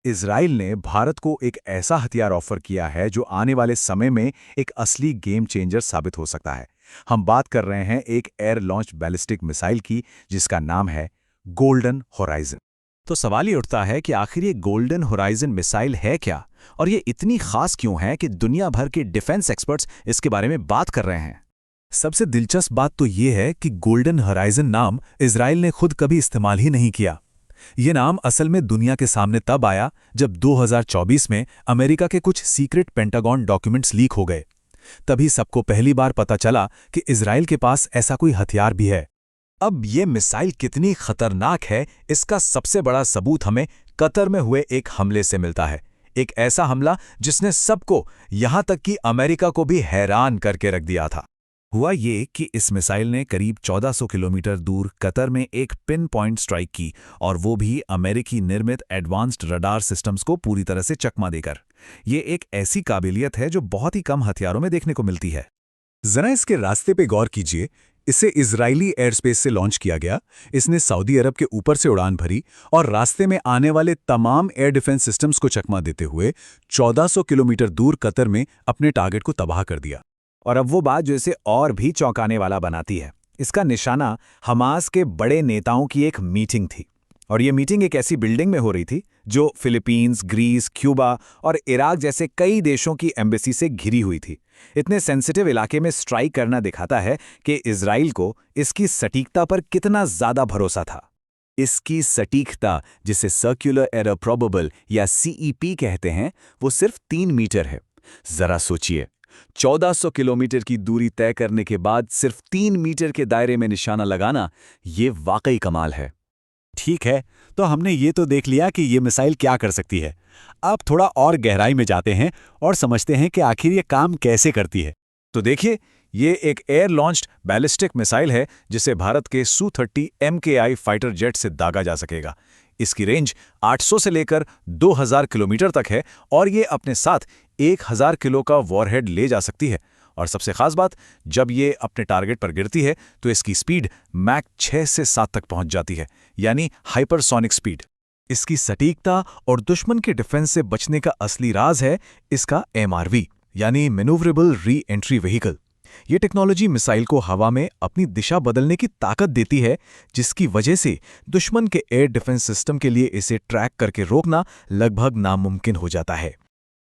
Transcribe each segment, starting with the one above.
Israel ने भारत को एक ऐसा हथियार ऑफर किया है जो आने वाले समय में एक असली गेम चेंजर साबित हो सकता है। हम बात कर रहे हैं एक एयर लॉन्च बैलिस्टिक मिसाइल की जिसका नाम है गोल्डन होराइजन। तो सवाल ये उठता है कि आखिर ये गोल्डन होराइजन मिसाइल है क्या और ये इतनी खास क्यों है कि दुनिया भर के डिफेंस एक्सपर्ट्स इसके बारे में बात कर रहे हैं। सबसे दिलचस्प बात तो ये है कि गोल्डन होराइजन नाम इजराइल ने खुद कभी इस्तेमाल ही नहीं किया। ये नाम असल में दुनिया के सामने तब आया जब 2024 में अमेरिका के कुछ सीक्रेट पेंटागन डॉक्यूमेंट्स लीक हो गए। तभी सबको पहली बार पता चला कि इजराइल के पास ऐसा कोई हथियार भी है। अब ये मिसाइल कितनी खतरनाक है, इसका सबसे बड़ा सबूत हमें कतर में हुए एक हमले से मिलता है। एक ऐसा हमला जिसने सबको, यहां तक कि अमेरिका को भी हैरान करके रख दिया था। हुआ ये कि इस मिसाइल ने करीब 1400 किलोमीटर दूर कतर में एक पिन पॉइंट स्ट्राइक की, और वो भी अमेरिकी निर्मित एडवांस्ड रडार सिस्टम्स को पूरी तरह से चकमा देकर। ये एक ऐसी काबिलियत है जो बहुत ही कम हथियारों में देखने को मिलती है। जरा इसके रास्ते पे गौर कीजिए। इसे इजरायली एयर स्पेस से लॉन्च किया गया, इसने सऊदी अरब के ऊपर से उड़ान भरी और रास्ते में आने वाले तमाम एयर डिफेंस सिस्टम्स को चकमा देते हुए 1400 किलोमीटर दूर कतर में अपने टारगेट को तबाह कर दिया। और अब वो बात जो इसे और भी चौंकाने वाला बनाती है, इसका निशाना हमास के बड़े नेताओं की एक मीटिंग थी। और ये मीटिंग एक ऐसी बिल्डिंग में हो रही थी जो फिलीपींस, ग्रीस, क्यूबा और इराक जैसे कई देशों की एम्बेसी से घिरी हुई थी। इतने सेंसिटिव इलाके में स्ट्राइक करना दिखाता है कि इजराइल को इसकी सटीकता पर कितना ज्यादा भरोसा था। इसकी सटीकता, जिसे सर्कुलर एरर प्रोबेबल या सीईपी कहते हैं, वो सिर्फ 3 मीटर है। जरा सोचिए, 1400 किलोमीटर की दूरी तय करने के बाद सिर्फ 3 मीटर के दायरे में निशाना लगाना, ये वाकई कमाल है। ठीक है, तो हमने ये तो देख लिया कि ये मिसाइल क्या कर सकती है। अब थोड़ा और गहराई में जाते हैं और समझते हैं कि आखिर ये काम कैसे करती है। तो देखिए, ये एक एयर लॉन्च्ड बैलिस्टिक मिसाइल है जिसे भारत के Su-30 MKI फाइटर जेट से दागा जा सकेगा। इसकी रेंज 800 से लेकर 2000 किलोमीटर तक है और ये अपने साथ 1000 किलो का वॉरहेड ले जा सकती है। और सबसे खास बात, जब ये अपने टारगेट पर गिरती है तो इसकी स्पीड मैक 6 से 7 तक पहुंच जाती है, यानी हाइपरसोनिक स्पीड। इसकी सटीकता और दुश्मन के डिफेंस से बचने का असली राज है इसका MRV, यानी मैन्यूवरेबल री एंट्री व्हीकल। ये टेक्नोलॉजी मिसाइल को हवा में अपनी दिशा बदलने की ताकत देती है, जिसकी वजह से दुश्मन के एयर डिफेंस सिस्टम के लिए इसे ट्रैक करके रोकना लगभग नामुमकिन हो जाता है।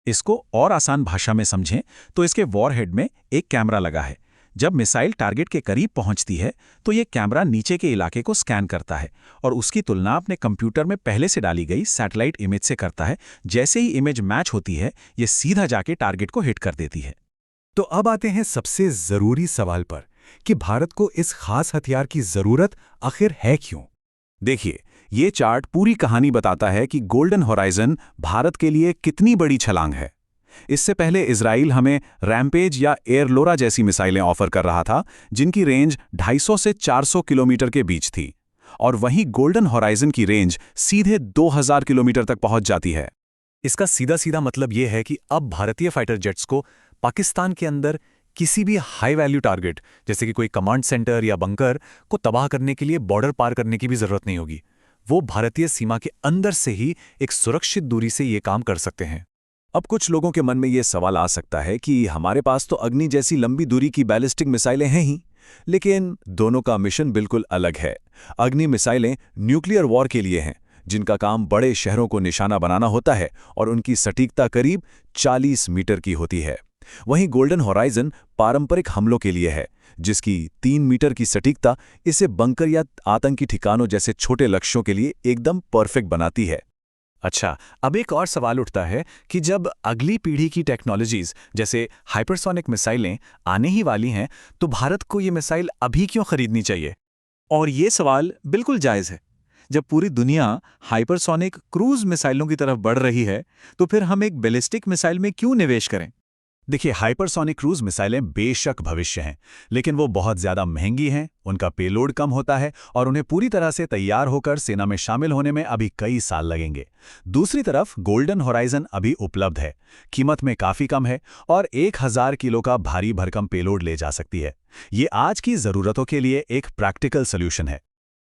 इसको और आसान भाषा में समझें तो इसके वॉरहेड में एक कैमरा लगा है। जब मिसाइल टारगेट के करीब पहुंचती है तो ये कैमरा नीचे के इलाके को स्कैन करता है और उसकी तुलना अपने कंप्यूटर में पहले से डाली गई सैटेलाइट इमेज से करता है। जैसे ही इमेज मैच होती है, ये सीधा जाके टारगेट को हिट कर देती है। तो अब आते हैं सबसे जरूरी सवाल पर कि भारत को इस खास हथियार की जरूरत आखिर है क्यों। देखिए, ये चार्ट पूरी कहानी बताता है कि गोल्डन होराइजन भारत के लिए कितनी बड़ी छलांग है। इससे पहले इजराइल हमें रैम्पेज या एयरलोरा जैसी मिसाइलें ऑफर कर रहा था, जिनकी रेंज 250 से 400 किलोमीटर के बीच थी, और वहीं गोल्डन होराइजन की रेंज सीधे 2000 किलोमीटर तक पहुंच जाती है। इसका सीधा सीधा मतलब यह है कि अब भारतीय फाइटर जेट्स को पाकिस्तान के अंदर किसी भी हाई वैल्यू टारगेट, जैसे कि कोई कमांड सेंटर या बंकर, को तबाह करने के लिए बॉर्डर पार करने की भी जरूरत नहीं होगी। वो भारतीय सीमा के अंदर से ही एक सुरक्षित दूरी से ये काम कर सकते हैं। अब कुछ लोगों के मन में ये सवाल आ सकता है कि हमारे पास तो अग्नि जैसी लंबी दूरी की बैलिस्टिक मिसाइलें हैं ही, लेकिन दोनों का मिशन बिल्कुल अलग है। अग्नि मिसाइलें न्यूक्लियर वॉर के लिए हैं, जिनका काम बड़े शहरों को निशाना बनाना होता है और उनकी सटीकता करीब 40 मीटर की होती है। वहीं गोल्डन होराइजन पारंपरिक हमलों के लिए है, जिसकी 3 मीटर की सटीकता इसे बंकर या आतंकी ठिकानों जैसे छोटे लक्ष्यों के लिए एकदम परफेक्ट बनाती है। अच्छा, अब एक और सवाल उठता है कि जब अगली पीढ़ी की टेक्नोलॉजीज जैसे हाइपरसोनिक मिसाइलें आने ही वाली हैं, तो भारत को ये मिसाइल अभी क्यों खरीदनी चाहिए? और ये सवाल बिल्कुल जायज़ है। जब पूरी दुनिया हाइपरसोनिक क्रूज मिसाइलों की तरफ बढ़ रही है, तो फिर हम एक बैलिस्टिक मिसाइल में क्यों निवेश करें? देखिए, हाइपरसोनिक क्रूज मिसाइलें बेशक भविष्य हैं, लेकिन वो बहुत ज़्यादा महंगी हैं, उनका पेलोड कम होता है और उन्हें पूरी तरह से तैयार होकर सेना में शामिल होने में अभी कई साल लगेंगे। दूसरी तरफ गोल्डन होराइजन अभी उपलब्ध है, कीमत में काफ़ी कम है और 1000 किलो का भारी भरकम पेलोड ले जा सकती है। ये आज की ज़रूरतों के लिए एक प्रैक्टिकल सोल्यूशन है।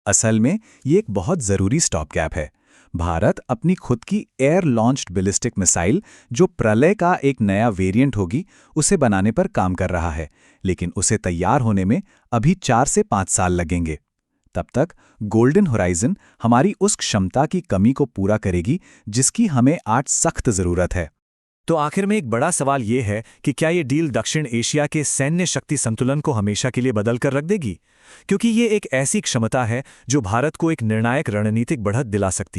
असल में ये एक बहुत ज़रूरी स्टॉप गैप है। भारत अपनी खुद की एयर लॉन्च्ड बैलिस्टिक मिसाइल, जो प्रलय का एक नया वेरिएंट होगी, उसे बनाने पर काम कर रहा है, लेकिन उसे तैयार होने में अभी 4 से 5 साल लगेंगे। तब तक गोल्डन होराइजन हमारी उस क्षमता की कमी को पूरा करेगी जिसकी हमें आज सख्त जरूरत है। तो आखिर में एक बड़ा सवाल ये है कि क्या ये डील दक्षिण एशिया के सैन्य शक्ति संतुलन को हमेशा के लिए बदल कर रख देगी? क्योंकि ये एक ऐसी क्षमता है जो भारत को एक निर्णायक रणनीतिक बढ़त दिला सकती है।